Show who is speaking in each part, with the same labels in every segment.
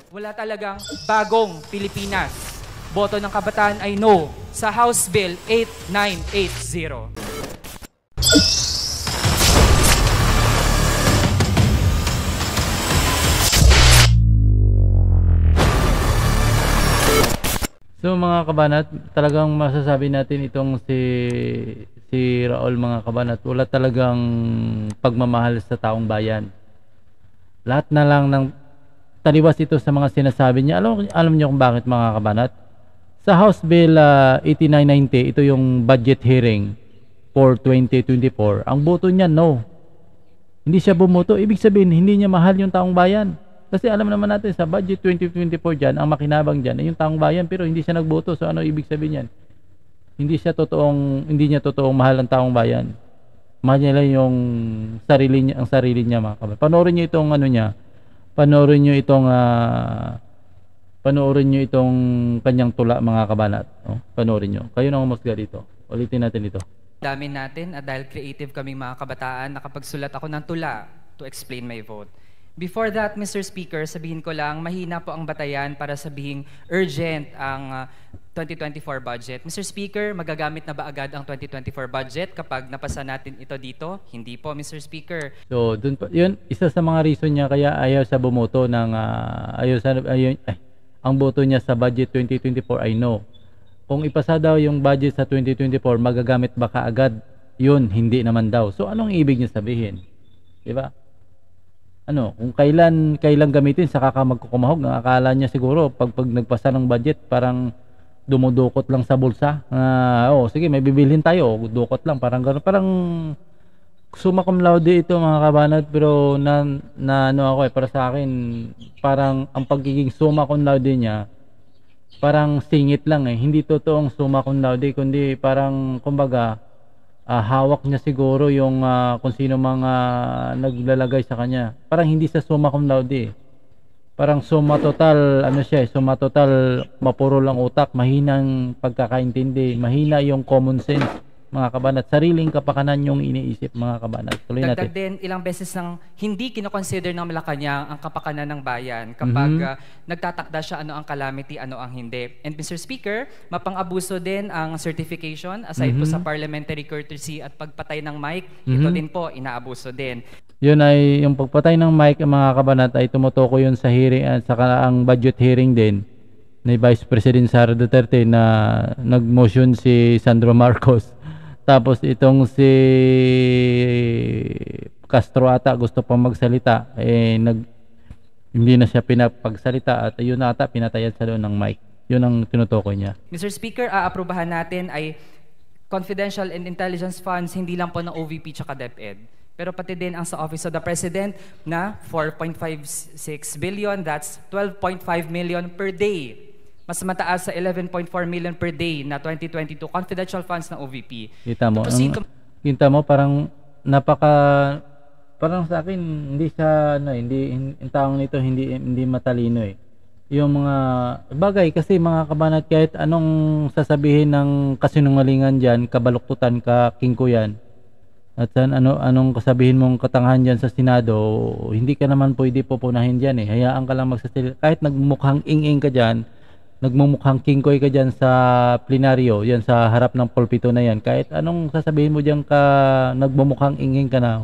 Speaker 1: Wala talagang bagong Pilipinas. Boto ng kabataan ay no sa House Bill 8980.
Speaker 2: So mga kabanat, talagang masasabi natin itong si Raul mga kabanat, wala talagang pagmamahal sa taong bayan. Lahat na lang ng taliwas ito sa mga sinasabi niya. Alam niyo kung bakit mga kabanat? Sa House Bill 8990, ito yung budget hearing for 2024. Ang boto niya no. Hindi siya bumoto, ibig sabihin hindi niya mahal yung taong bayan. Kasi alam naman natin sa budget 2024 dyan, ang makinabang dyan ay yung taong bayan, pero hindi siya nagboto. So ano ibig sabihin yan? Hindi niya totoong mahal ang taong bayan. Mahal niya lang yung sarili niya mga kabayan. Panoorin niyo itong ano niya. Panoorin niyo itong kanyang tula mga kabanat. Oh, panoorin niyo. Kayo nang umusga dito. Ulitin natin ito.
Speaker 1: Dami natin at dahil creative kaming mga kabataan, nakapagsulat ako ng tula to explain my vote. Before that, Mr. Speaker, sabihin ko lang, mahina po ang batayan para sabihing urgent ang 2024 budget. Mr. Speaker, magagamit na ba agad ang 2024 budget kapag napasa natin ito dito? Hindi po, Mr. Speaker.
Speaker 2: So, yun, isa sa mga reason niya kaya ayaw sa bumoto ng, ang boto niya sa budget 2024 ay no. Kung ipasa daw yung budget sa 2024, magagamit ba kaagad? Yun, hindi naman daw. So, anong ibig niya sabihin? Diba? Ano, kung kailan gamitin saka ka magkukumahog, ang akala niya siguro pag nagpasa ng budget parang dumudukot lang sa bulsa. Sige, may bibilhin tayo, dukot lang, parang gano'n. Parang summa cum laude ito mga kabanat, pero para sa akin, parang ang pagiging summa cum laude niya, parang singit lang hindi totoong summa cum laude, kundi parang kumbaga, hawak niya siguro yung kung sino mga naglalagay sa kanya. Parang hindi sa summa cum laude. Parang summa total, summa total, mapuro lang utak, mahinang pagkakaintindi, mahina yung common sense, mga kabanat. Sariling kapakanan yung iniisip, mga kabanat. Tuloy natin.
Speaker 1: Dagdag din, ilang beses nang hindi kinoconsider ng Malacanang ang kapakanan ng bayan kapag nagtatakda siya ano ang calamity, ano ang hindi. And Mr. Speaker, mapang-abuso din ang certification aside po sa parliamentary courtesy at pagpatay ng mic. Ito din po, inaabuso din.
Speaker 2: Yun ay, yung pagpatay ng mic, mga kabanat, ay tumutuko yun sa hearing at saka ang budget hearing din ni Vice President Sara Duterte na nag-motion si Sandro Marcos. Tapos itong si Castro ata gusto pang magsalita, hindi na siya pinapagsalita at yun ata pinatayan sa doon ng mic. Yun ang tinutukoy niya.
Speaker 1: Mr. Speaker, aaprubahan natin ay confidential and intelligence funds hindi lang po ng OVP tsaka DepEd, pero pati din ang sa Office of the President na 4.56 billion, that's 12.5 million per day. Mas mataas sa 11.4 million per day na 2022 confidential funds ng OVP.
Speaker 2: Kita mo parang parang sa akin hindi siya hindi ang taong nito hindi matalino Yung mga bagay kasi mga kabanat, kahit anong sasabihin ng kasinungalingan diyan, kabaluktutan ka kingko yan. At anong kasabihin mong katangahan diyan sa Senado, hindi ka naman pwede pupunahin diyan Hayaan ka lang magsasalita. Kahit nagmukhang ing-ing ka diyan, nagmumukhang kingkoy ka dyan sa plenaryo, yan sa harap ng pulpito na yan, kahit anong sasabihin mo dyan nagmumukhang inging ka na,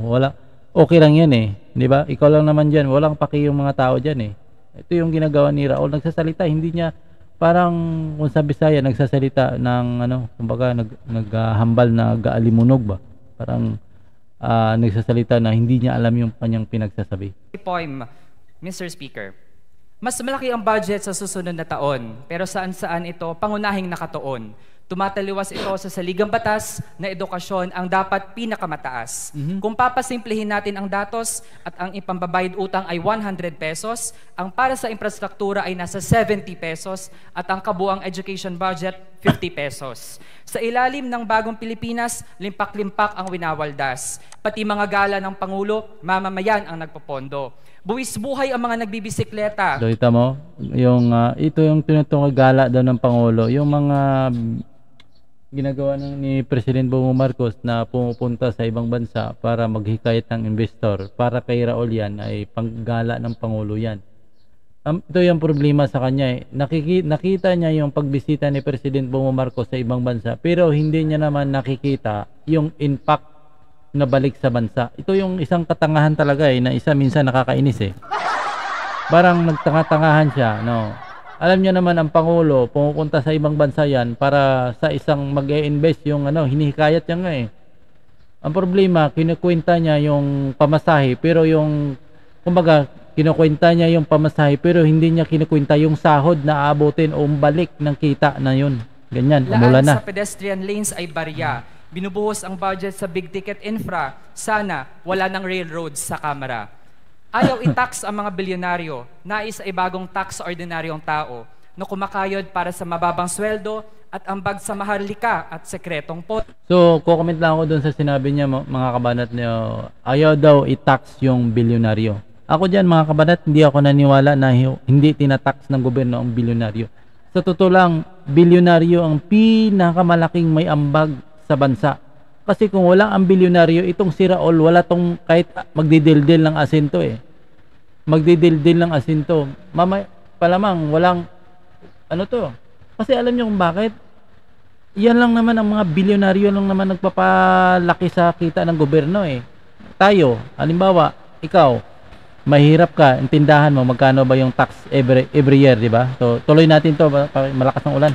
Speaker 2: okay lang yan di ba? Ikaw lang naman dyan, walang paki yung mga tao dyan Ito yung ginagawa ni Raul, nagsasalita, hindi niya, parang kung sa Bisaya, nagsasalita ng kumbaga, naghahambal na gaalimunog ba? Parang nagsasalita na hindi niya alam yung kanyang pinagsasabi.
Speaker 1: Poem, Mr. Speaker. Mas malaki ang budget sa susunod na taon, pero saan-saan ito pangunahing nakatuon. Tumataliwas ito sa saligang batas na edukasyon ang dapat pinakamataas. Kung papasimplihin natin ang datos at ang ipambabayad utang ay 100 pesos, ang para sa infrastruktura ay nasa 70 pesos at ang kabuang education budget 50 pesos. Sa ilalim ng bagong Pilipinas, limpak-limpak ang winawaldas. Pati mga gala ng Pangulo, mamamayan ang nagpopondo. Buwis buhay ang mga nagbibisikleta.
Speaker 2: So, ito mo, ito yung tinutungkol gala daw ng Pangulo. Yung mga ginagawa ni President Bongbong Marcos na pumupunta sa ibang bansa para maghikayat ng investor, para kay Raul yan ay panggala ng Pangulo yan. ito yung problema sa kanya eh. Nakita niya yung pagbisita ni President Bongbong Marcos sa ibang bansa, pero hindi niya naman nakikita yung impact na balik sa bansa. Ito yung isang katangahan talaga eh, na isa minsan nakakainis eh. Parang nagtanga-tangahan siya, no. Alam niya naman ang Pangulo, pumupunta sa ibang bansa yan para sa isang mag-e-invest yung hinihikayat niya nga eh. Ang problema, kinukwenta niya yung pamasahe, pero yung, kumbaga, kinukwenta niya yung pamasahe, pero hindi niya kinukwenta yung sahod na aabutin o balik ng kita na yun. Ganyan, umula
Speaker 1: Laan
Speaker 2: na.
Speaker 1: sa pedestrian lanes ay barya. Binubuhos ang budget sa big ticket infra. Sana wala ng railroads sa Kamara. Ayaw i-tax ang mga bilyonaryo. Nais ay bagong tax sa ordinaryong tao na kumakayod para sa mababang sweldo at ambag sa maharlika at sekretong pot.
Speaker 2: So, kukomment lang ako dun sa sinabi niya, mga kabanat niyo, ayaw daw i-tax yung bilyonaryo. Ako dyan, mga kabanat, hindi ako naniwala na hindi tinatax ng gobyerno ang bilyonaryo. Sa totoo lang, bilyonaryo ang pinakamalaking may ambag sa bansa. Kasi kung wala ang bilyonaryo, itong si Raul, wala tong kahit magdidildil ng asinto eh. Magdidildil ng asinto. Palamang, walang, Kasi alam niyo kung bakit? Yan lang naman ang mga bilyonaryo lang naman nagpapalaki sa kita ng gobyerno eh. Tayo, halimbawa, ikaw, mahirap ka, intindahan mo magkano ba yung tax every year, di ba? So, tuloy natin to, malakas ng ulan.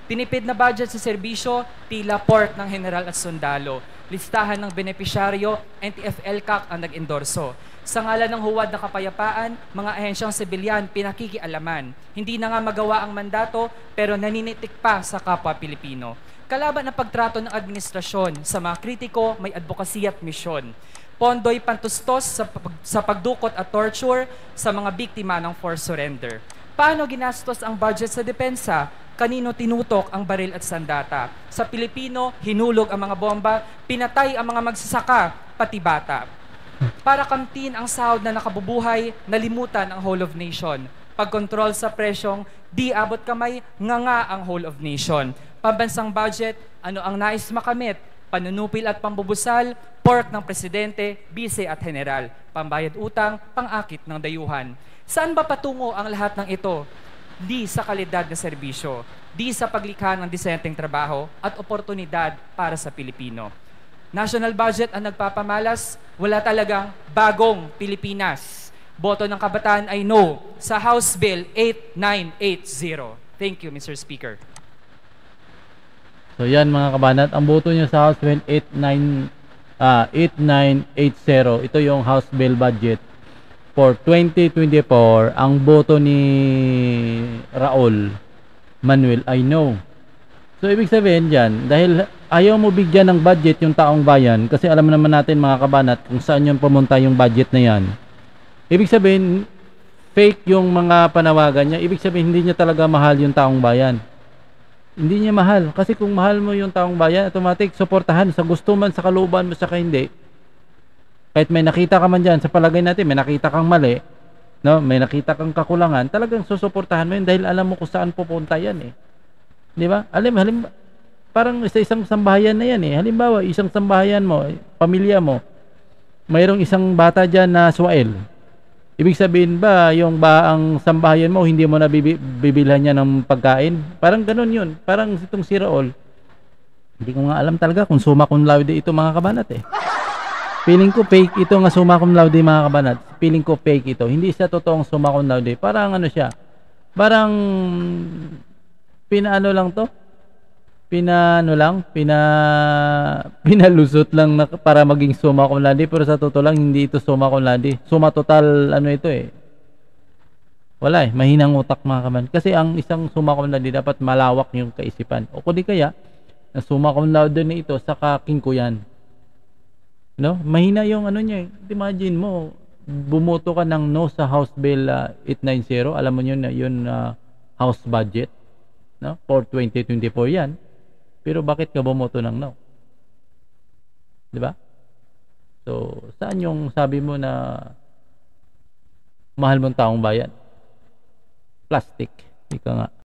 Speaker 1: Tinipid na budget sa serbisyo, tila port ng general at sundalo. Listahan ng benepisyaryo, NTF-ELCAC ang nag-endorso. Sa ngalan ng huwad na kapayapaan, mga ahensyang sibilyan pinakikialaman. Hindi na nga magawa ang mandato, pero naninitik pa sa kapwa Pilipino. Kalaban ang pagtrato ng administrasyon, sa mga kritiko may advokasya at misyon. Pondo'y pantustos sa pagdukot at torture sa mga biktima ng forced surrender. Paano ginastos ang budget sa depensa? Kanino tinutok ang baril at sandata? Sa Pilipino, hinulog ang mga bomba, pinatay ang mga magsasaka, pati bata. Para kamtin ang sahod na nakabubuhay, nalimutan ang whole of nation. Pagkontrol sa presyong, di abot kamay, nga ang whole of nation. Pambansang budget, ano ang nais makamit? Panunupil at pambubusal, pork ng presidente, bise at general. Pambayad utang, pangakit ng dayuhan. Saan ba patungo ang lahat ng ito? Di sa kalidad na serbisyo, di sa paglikha ng disenteng trabaho at oportunidad para sa Pilipino. National budget ang nagpapamalas, wala talagang bagong Pilipinas. Boto ng kabataan ay no sa House Bill 8980. Thank you, Mr. Speaker.
Speaker 2: So yan mga kabanat, ang boto nyo sa House Bill 8980, ito yung House Bill budget for 2024. Ang boto ni Raul Manuel ay no. So ibig sabihin dyan, dahil ayaw mo bigyan ng budget yung taong bayan, kasi alam naman natin mga kabanat kung saan yung pumunta yung budget na yan. Ibig sabihin, fake yung mga panawagan niya. Ibig sabihin, hindi niya talaga mahal yung taong bayan. Hindi niya mahal. Kasi kung mahal mo yung taong bayan, automatic, suportahan sa gusto man, sa kalooban mo, saka hindi. Kahit may nakita ka man dyan, sa palagay natin, may nakita kang mali, no? May nakita kang kakulangan, talagang susuportahan mo yun dahil alam mo kung saan pupunta yan eh. Di ba? Halimbawa, parang sa isang sambahayan na yan eh. Halimbawa, isang sambahayan mo, pamilya mo, mayroong isang bata dyan na swael. Ibig sabihin ba, yung ang sambahayan mo, hindi mo na bibilhan niya ng pagkain? Parang ganun yun. Parang itong si Raul. Hindi ko nga alam talaga kung summa cum laude ito mga kabanat eh. Feeling ko fake ito nga summa cum laude mga kabanat. Feeling ko fake ito. Hindi siya totoong summa cum laude. Parang ano siya. Parang pinalusot lang na para maging summa cum laude, pero sa totoo lang hindi ito summa cum laude. Summa total ano ito eh. Wala eh, mahinang utak mga kaman. Kasi ang isang summa cum laude dapat malawak yung kaisipan. O kundi kaya na summa cum laude na ito saka king ko yan. No? Mahina yung ano niya eh. Imagine mo, bumoto ka ng no sa House Bill 890. Alam mo yun House budget, no? For 2024 yan. Pero bakit ka bumoto ng no? Di ba? So, saan yung sabi mo na mahal mong taong bayan? Plastic. Ika nga.